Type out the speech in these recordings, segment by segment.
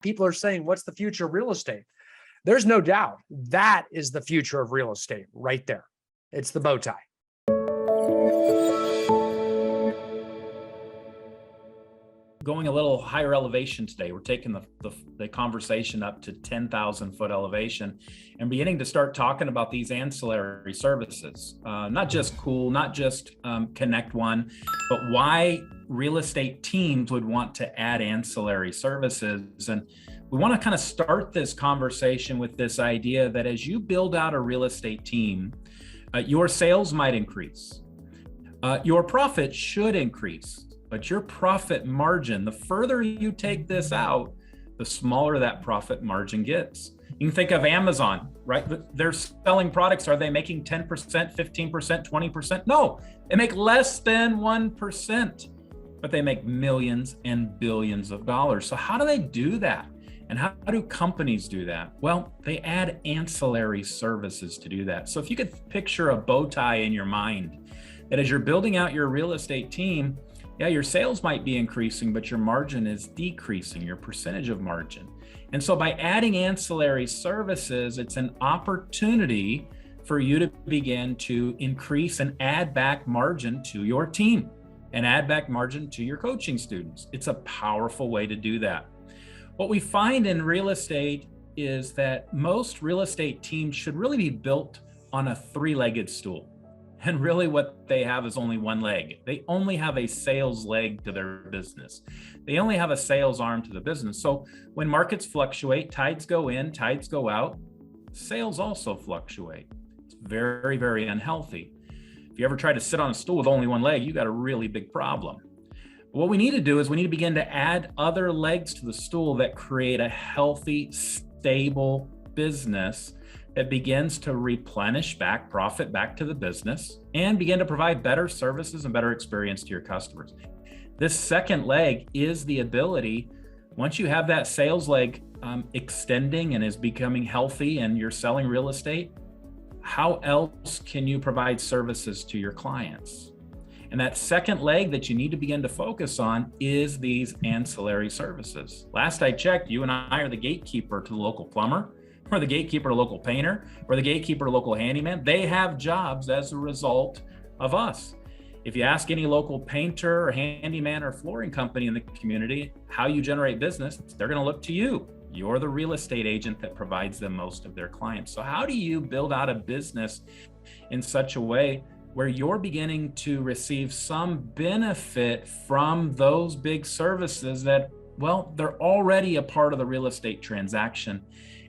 People are saying, what's the future of real estate? There's no doubt that is the future of real estate right there. It's the bow tie. Going a little higher elevation today. We're taking the conversation up to 10,000 foot elevation and beginning to start talking about these ancillary services. Not just cool, not just Connect One, but why real estate teams would want to add ancillary services. And we want to kind of start this conversation with this idea that as you build out a real estate team, your sales might increase. Your profit should increase. But your profit margin, the further you take this out, the smaller that profit margin gets. You can think of Amazon, right? They're selling products. Are they making 10%, 15%, 20%? No, they make less than 1%, but they make millions and billions of dollars. So how do they do that? And how do companies do that? Well, they add ancillary services to do that. So if you could picture a bow tie in your mind, that as you're building out your real estate team, yeah, your sales might be increasing, but your margin is decreasing, your percentage of margin. And so by adding ancillary services, it's an opportunity for you to begin to increase and add back margin to your team and add back margin to your coaching students. It's a powerful way to do that. What we find in real estate is that most real estate teams should really be built on a three-legged stool. And really what they have is only one leg. They only have a sales leg to their business. They only have a sales arm to the business. So when markets fluctuate, tides go in, tides go out, sales also fluctuate. It's very, very unhealthy. If you ever try to sit on a stool with only one leg, you got a really big problem. What we need to do is we need to begin to add other legs to the stool that create a healthy, stable business that begins to replenish back profit back to the business and begin to provide better services and better experience to your customers. This second leg is the ability, once you have that sales leg extending and is becoming healthy and you're selling real estate, how else can you provide services to your clients? And that second leg that you need to begin to focus on is these ancillary services. Last I checked, you and I are the gatekeeper to the local plumber, or the gatekeeper to local painter, or the gatekeeper to local handyman. They have jobs as a result of us. If you ask any local painter or handyman or flooring company in the community how you generate business, they're gonna look to you. You're the real estate agent that provides them most of their clients. So how do you build out a business in such a way where you're beginning to receive some benefit from those big services that, well, they're already a part of the real estate transaction?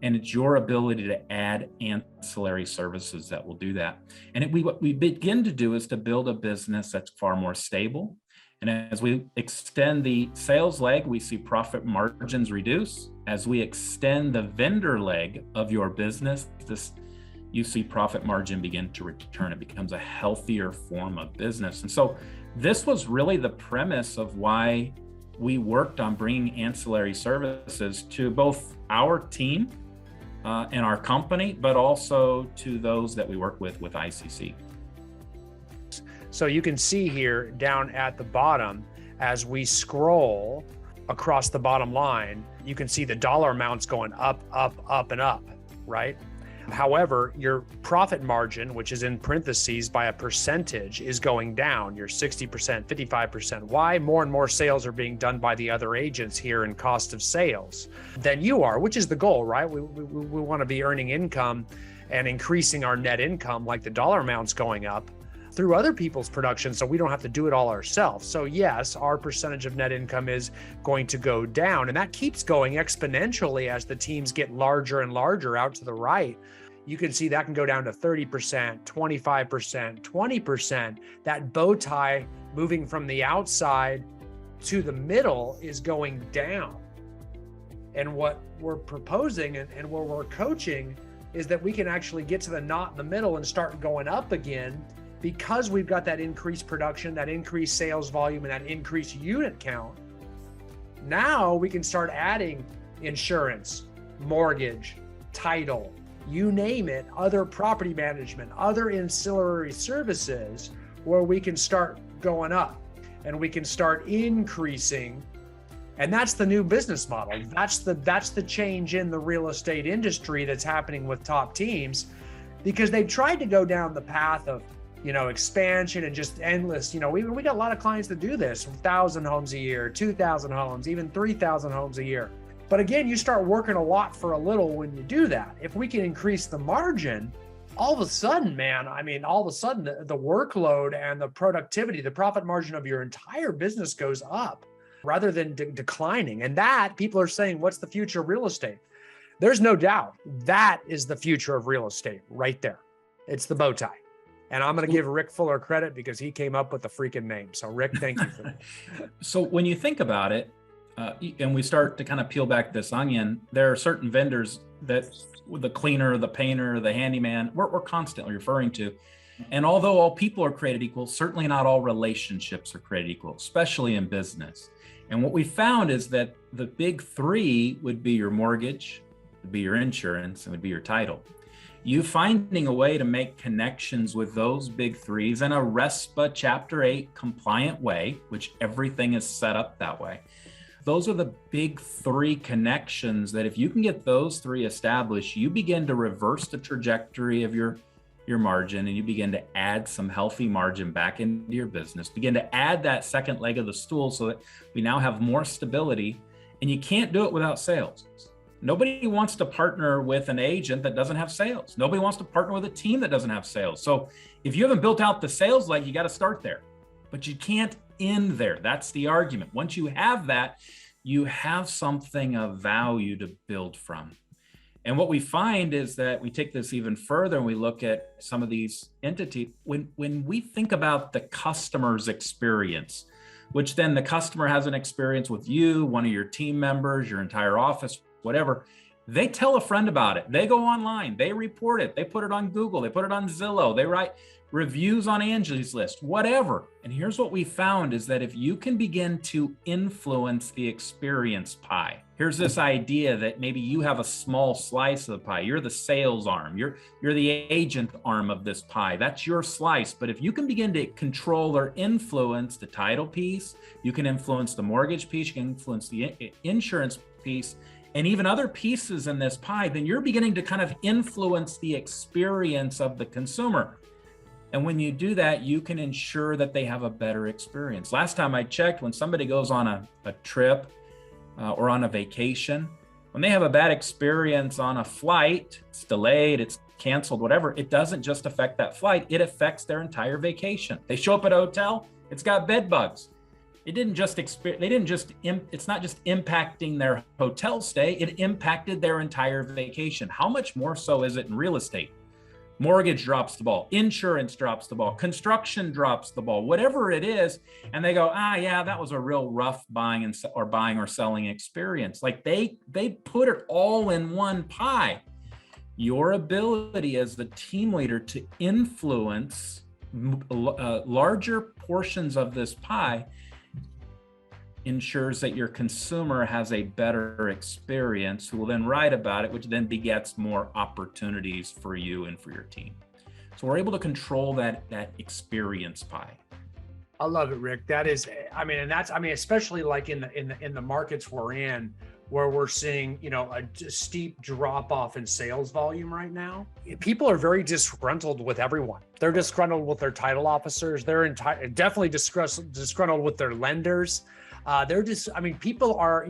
And it's your ability to add ancillary services that will do that. And what we begin to do is to build a business that's far more stable. And as we extend the sales leg, we see profit margins reduce. As we extend the vendor leg of your business, you see profit margin begin to return. It becomes a healthier form of business. And so this was really the premise of why we worked on bringing ancillary services to both our team and our company, but also to those that we work with ICC. So you can see here down at the bottom, as we scroll across the bottom line, you can see the dollar amounts going up, up, up, and up, right? However, your profit margin, which is in parentheses by a percentage, is going down. You're 60%, 55%. Why? More and more sales are being done by the other agents here in cost of sales than you are, which is the goal, right? We want to be earning income and increasing our net income, like the dollar amounts going up through other people's production, so we don't have to do it all ourselves. So yes, our percentage of net income is going to go down, and that keeps going exponentially as the teams get larger and larger out to the right. You can see that can go down to 30%, 25%, 20%. That bow tie moving from the outside to the middle is going down. And what we're proposing and where we're coaching is that we can actually get to the knot in the middle and start going up again, because we've got that increased production, that increased sales volume, and that increased unit count. Now we can start adding insurance, mortgage, title, you name it, other property management, other ancillary services, where we can start going up and we can start increasing And that's the new business model. That's the change in the real estate industry that's happening with top teams, because they've tried to go down the path of, expansion and just endless, we got a lot of clients that do this, 1,000 homes a year, 2,000 homes, even 3,000 homes a year. But again, you start working a lot for a little when you do that. If we can increase the margin, all of a sudden, the workload and the productivity, the profit margin of your entire business goes up rather than declining. And that, people are saying, what's the future of real estate? There's no doubt that is the future of real estate right there. It's the bow tie. And I'm going to give Rick Fuller credit because he came up with the freaking name. So Rick, thank you for that. So when you think about it, and we start to kind of peel back this onion, there are certain vendors that the cleaner, the painter, the handyman, we're constantly referring to. And although all people are created equal, certainly not all relationships are created equal, especially in business. And what we found is that the big three would be your mortgage, would be your insurance, and would be your title. You finding a way to make connections with those big threes in a RESPA Chapter 8 compliant way, which everything is set up that way. Those are the big three connections that if you can get those three established, you begin to reverse the trajectory of your margin, and you begin to add some healthy margin back into your business, begin to add that second leg of the stool so that we now have more stability. And you can't do it without sales. Nobody wants to partner with an agent that doesn't have sales. Nobody wants to partner with a team that doesn't have sales. So if you haven't built out the sales leg, you got to start there, but you can't end there. That's the argument. Once you have that, you have something of value to build from. And what we find is that we take this even further and we look at some of these entities. When we think about the customer's experience, which then the customer has an experience with you, one of your team members, your entire office, whatever, they tell a friend about it. They go online, they report it, they put it on Google, they put it on Zillow, they write reviews on Angie's List, whatever. And here's what we found is that if you can begin to influence the experience pie, here's this idea that maybe you have a small slice of the pie. You're the sales arm, you're the agent arm of this pie. That's your slice. But if you can begin to control or influence the title piece, you can influence the mortgage piece, you can influence the insurance piece, and even other pieces in this pie, then you're beginning to kind of influence the experience of the consumer. And when you do that, you can ensure that they have a better experience. Last time I checked, when somebody goes on a trip or on a vacation, when they have a bad experience on a flight, it's delayed, it's canceled, whatever, it doesn't just affect that flight, it affects their entire vacation. They show up at a hotel, it's got bed bugs. It's not just impacting their hotel stay, it impacted their entire vacation. How much more so is it in real estate? Mortgage drops the ball, insurance drops the ball, construction drops the ball, whatever it is. And they go, yeah, that was a real rough buying or selling experience. Like they put it all in one pie. Your ability as the team leader to influence larger portions of this pie ensures that your consumer has a better experience, who will then write about it, which then begets more opportunities for you and for your team. So we're able to control that experience pie. I love it, Rick. That is, especially like in the markets we're in, where we're seeing, a steep drop off in sales volume right now. People are very disgruntled with everyone. They're disgruntled with their title officers. They're definitely disgruntled with their lenders. People are,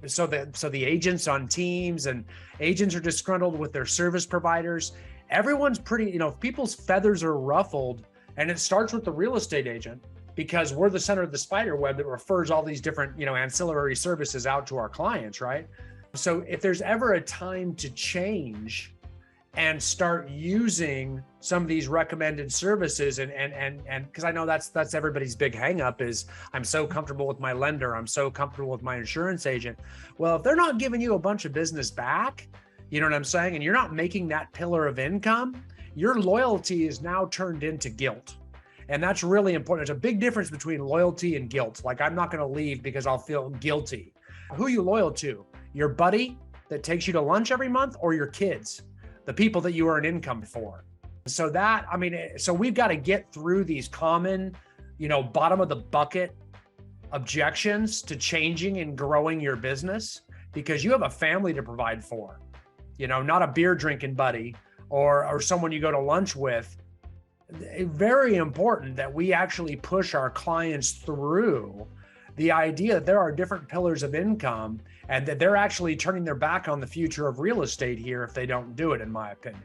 so the agents on teams and agents are disgruntled with their service providers. Everyone's pretty, people's feathers are ruffled, and it starts with the real estate agent, because we're the center of the spider web that refers all these different, ancillary services out to our clients, right? So if there's ever a time to change and start using some of these recommended services, and because I know that's everybody's big hang up is, I'm so comfortable with my lender, I'm so comfortable with my insurance agent. Well, if they're not giving you a bunch of business back, you know what I'm saying, and you're not making that pillar of income, your loyalty is now turned into guilt. And that's really important. There's a big difference between loyalty and guilt. Like, I'm not going to leave because I'll feel guilty. Who are you loyal to? Your buddy that takes you to lunch every month, or your kids, the people that you earn income for? So we've got to get through these common, bottom of the bucket objections to changing and growing your business because you have a family to provide for, not a beer drinking buddy or someone you go to lunch with. Very important that we actually push our clients through the idea that there are different pillars of income and that they're actually turning their back on the future of real estate here if they don't do it, in my opinion.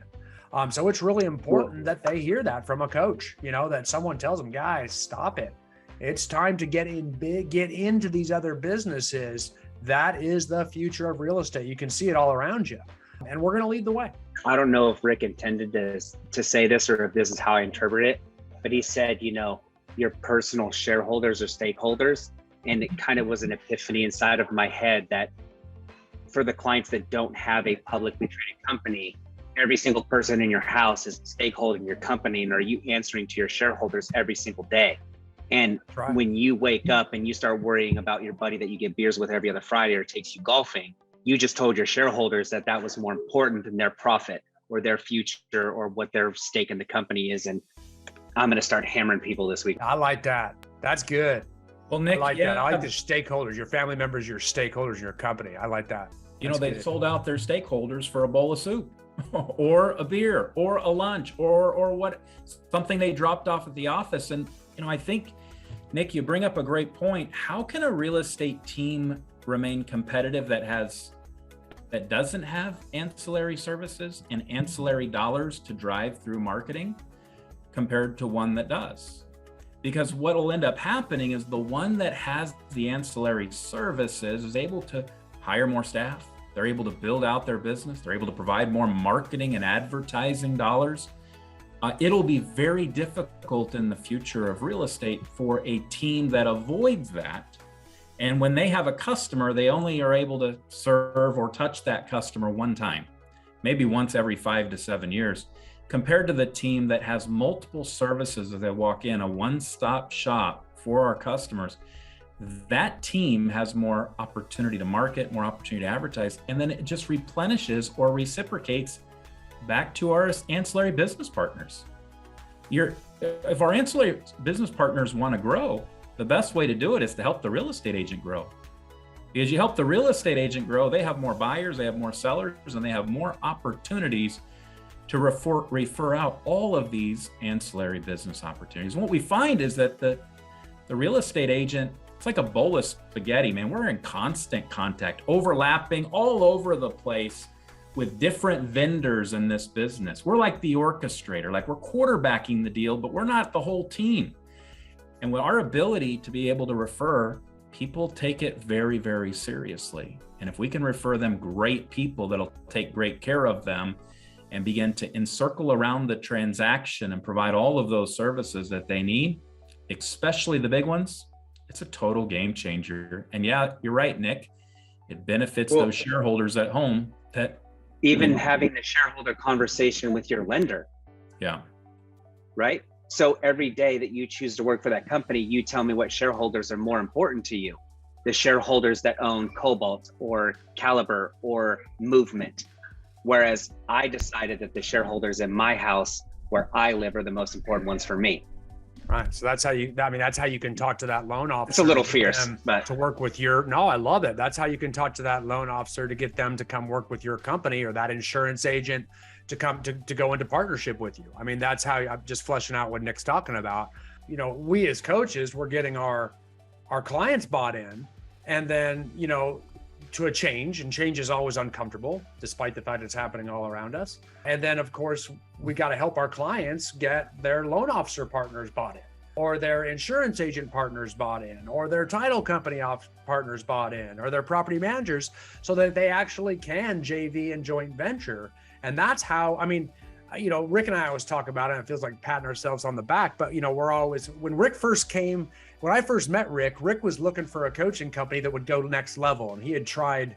So it's really important that they hear that from a coach, that someone tells them, guys, stop it. It's time to get into these other businesses. That is the future of real estate. You can see it all around you, and we're going to lead the way. I don't know if Rick intended to say this or if this is how I interpret it, but he said, your personal shareholders or stakeholders. And it kind of was an epiphany inside of my head that for the clients that don't have a publicly traded company, every single person in your house is a stakeholder in your company. And are you answering to your shareholders every single day? And when you wake up and you start worrying about your buddy that you get beers with every other Friday or takes you golfing, you just told your shareholders that was more important than their profit or their future or what their stake in the company is. And I'm going to start hammering people this week. I like that. That's good. Well, Nick, I like that. I like the stakeholders, your family members, your stakeholders in your company. I like that. They sold out their stakeholders for a bowl of soup or a beer or a lunch or what, something they dropped off at the office. And, I think, Nick, you bring up a great point. How can a real estate team remain competitive that doesn't have ancillary services and ancillary dollars to drive through marketing compared to one that does? Because what will end up happening is the one that has the ancillary services is able to hire more staff. They're able to build out their business. They're able to provide more marketing and advertising dollars. It'll be very difficult in the future of real estate for a team that avoids that. And when they have a customer, they only are able to serve or touch that customer one time, maybe once every 5 to 7 years. Compared to the team that has multiple services as they walk in, a one-stop shop for our customers, that team has more opportunity to market, more opportunity to advertise, and then it just replenishes or reciprocates back to our ancillary business partners. If our ancillary business partners want to grow, the best way to do it is to help the real estate agent grow. Because you help the real estate agent grow, they have more buyers, they have more sellers, and they have more opportunities to refer out all of these ancillary business opportunities. And what we find is that the real estate agent, it's like a bowl of spaghetti, man. We're in constant contact, overlapping all over the place with different vendors in this business. We're like the orchestrator, like we're quarterbacking the deal, but we're not the whole team. And with our ability to be able to refer, people take it very, very seriously. And if we can refer them great people that'll take great care of them and begin to encircle around the transaction and provide all of those services that they need, especially the big ones, it's a total game changer. And yeah, you're right, Nick. It benefits those shareholders at home that even having the shareholder conversation with your lender. Yeah. Right? So every day that you choose to work for that company, you tell me what shareholders are more important to you. The shareholders that own Cobalt or Caliber or Movement. Whereas I decided that the shareholders in my house where I live are the most important ones for me. Right. So that's how you can talk to that loan officer. It's a little fierce, but to work with I love it. That's how you can talk to that loan officer to get them to come work with your company or that insurance agent to come to go into partnership with you. I mean, that's how I'm just fleshing out what Nick's talking about. We as coaches, we're getting our clients bought in, and then, to a change, and change is always uncomfortable, despite the fact it's happening all around us. And then, of course, we got to help our clients get their loan officer partners bought in, or their insurance agent partners bought in, or their title company partners bought in, or their property managers, so that they actually can JV and joint venture. And that's how, Rick and I always talk about it, and it feels like patting ourselves on the back, but when I first met Rick was looking for a coaching company that would go next level. And he had tried,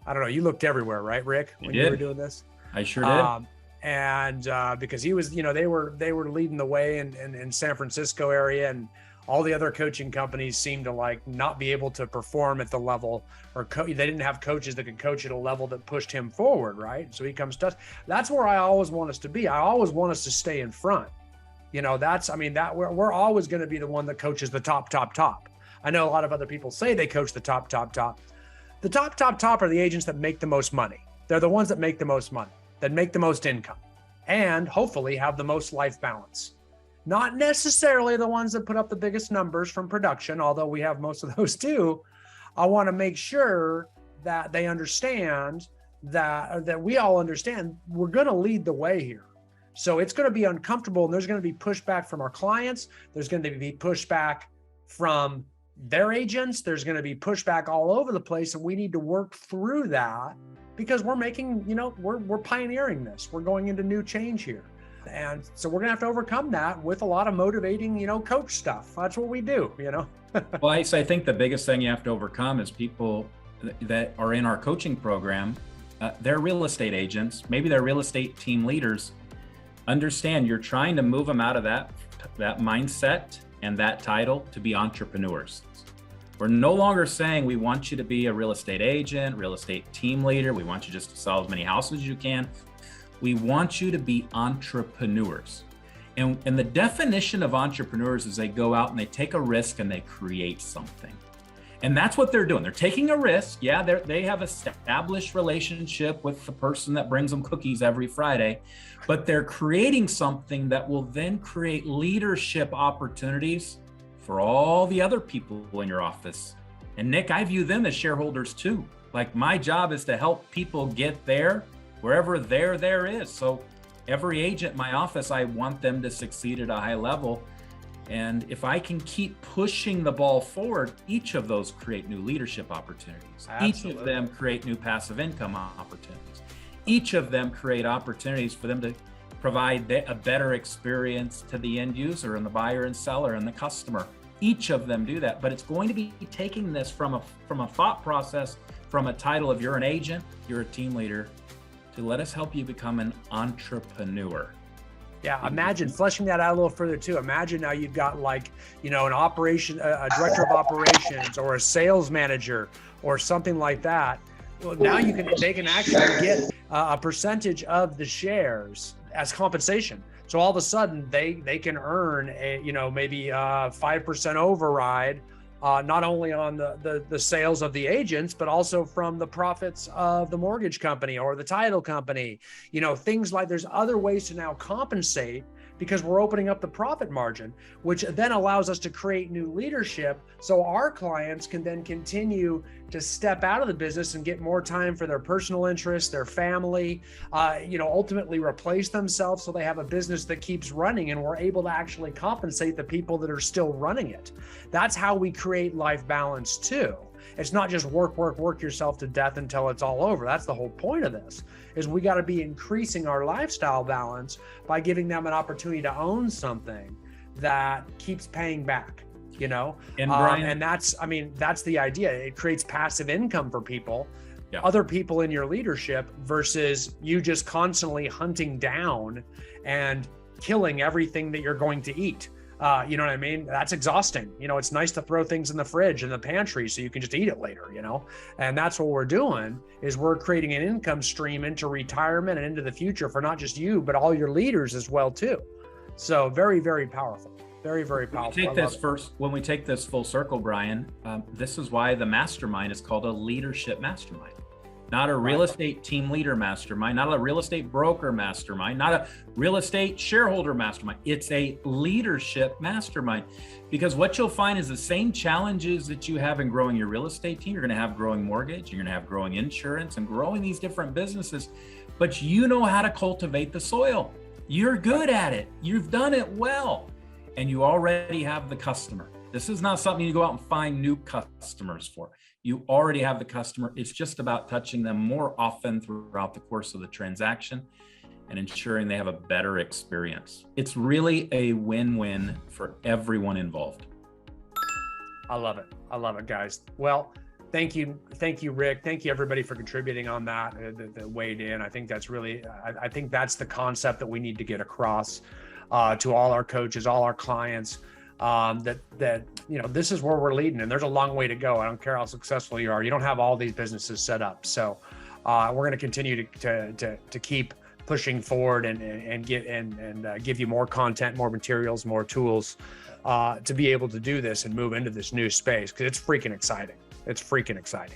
I don't know, you looked everywhere, right, Rick, when you were doing this? I sure did. And because he was, they were leading the way in San Francisco area, and all the other coaching companies seemed to not be able to perform at the level, or they didn't have coaches that could coach at a level that pushed him forward, right? So he comes to us. That's where I always want us to be. I always want us to stay in front. We're always going to be the one that coaches the top. I know a lot of other people say they coach the top. The top are the agents that make the most money. They're the ones that make the most money, that make the most income, and hopefully have the most life balance. Not necessarily the ones that put up the biggest numbers from production, although we have most of those too. I want to make sure that they understand that we all understand we're going to lead the way here. So it's going to be uncomfortable, and there's going to be pushback from our clients. There's going to be pushback from their agents. There's going to be pushback all over the place, and we need to work through that because we're making, we're pioneering this. We're going into new change here. And so we're going to have to overcome that with a lot of motivating, coach stuff. That's what we do, Well, I think the biggest thing you have to overcome is people that are in our coaching program. They're real estate agents. Maybe they're real estate team leaders. Understand you're trying to move them out of that mindset and that title to be entrepreneurs. We're no longer saying we want you to be a real estate agent, real estate team leader. We want you just to sell as many houses as you can. We want you to be entrepreneurs. And the definition of entrepreneurs is they go out and they take a risk and they create something. And that's what they're doing. They're taking a risk. Yeah, they have established relationship with the person that brings them cookies every Friday, but they're creating something that will then create leadership opportunities for all the other people in your office. And Nick, I view them as shareholders too. Like my job is to help people get there wherever there is. So every agent in my office, I want them to succeed at a high level. And if I can keep pushing the ball forward, each of those create new leadership opportunities. Absolutely. Each of them create new passive income opportunities. Each of them create opportunities for them to provide a better experience to the end user and the buyer and seller and the customer. Each of them do that, but it's going to be taking this from a thought process, from a title of you're an agent, you're a team leader, to let us help you become an entrepreneur. Yeah, imagine fleshing that out a little further too. Imagine now you've got an operation, a director of operations or a sales manager or something like that. Well, now they can actually get a percentage of the shares as compensation. So all of a sudden they can earn maybe a 5% override, not only on the sales of the agents, but also from the profits of the mortgage company or the title company. Things like there's other ways to now compensate because we're opening up the profit margin, which then allows us to create new leadership so our clients can then continue to step out of the business and get more time for their personal interests, their family, ultimately replace themselves so they have a business that keeps running and we're able to actually compensate the people that are still running it. That's how we create life balance too. It's not just work yourself to death until it's all over. That's the whole point of this, is we got to be increasing our lifestyle balance by giving them an opportunity to own something that keeps paying back, And Brian, and that's the idea. It creates passive income for people, yeah. Other people in your leadership versus you just constantly hunting down and killing everything that you're going to eat. You know what I mean? That's exhausting. It's nice to throw things in the fridge and the pantry so you can just eat it later, and that's what we're doing is we're creating an income stream into retirement and into the future for not just you, but all your leaders as well too. So very, very powerful. Very, very powerful. When we take this full circle, Brian, this is why the mastermind is called a leadership mastermind. Not a real estate team leader mastermind, not a real estate broker mastermind, not a real estate shareholder mastermind. It's a leadership mastermind, because what you'll find is the same challenges that you have in growing your real estate team. You're going to have growing mortgage, you're going to have growing insurance and growing these different businesses, but you know how to cultivate the soil. You're good at it. You've done it well, and you already have the customer. This is not something you go out and find new customers for. You already have the customer. It's just about touching them more often throughout the course of the transaction and ensuring they have a better experience. It's really a win-win for everyone involved. I love it, guys. Well, thank you, Rick. Thank you, everybody, for contributing on that, that weighed in. I think that's really, I think that's the concept that we need to get across to all our coaches, all our clients. That this is where we're leading, and there's a long way to go. I don't care how successful you are. You don't have all these businesses set up. So we're going to continue to keep pushing forward and give you more content, more materials, more tools to be able to do this and move into this new space, because it's freaking exciting. It's freaking exciting.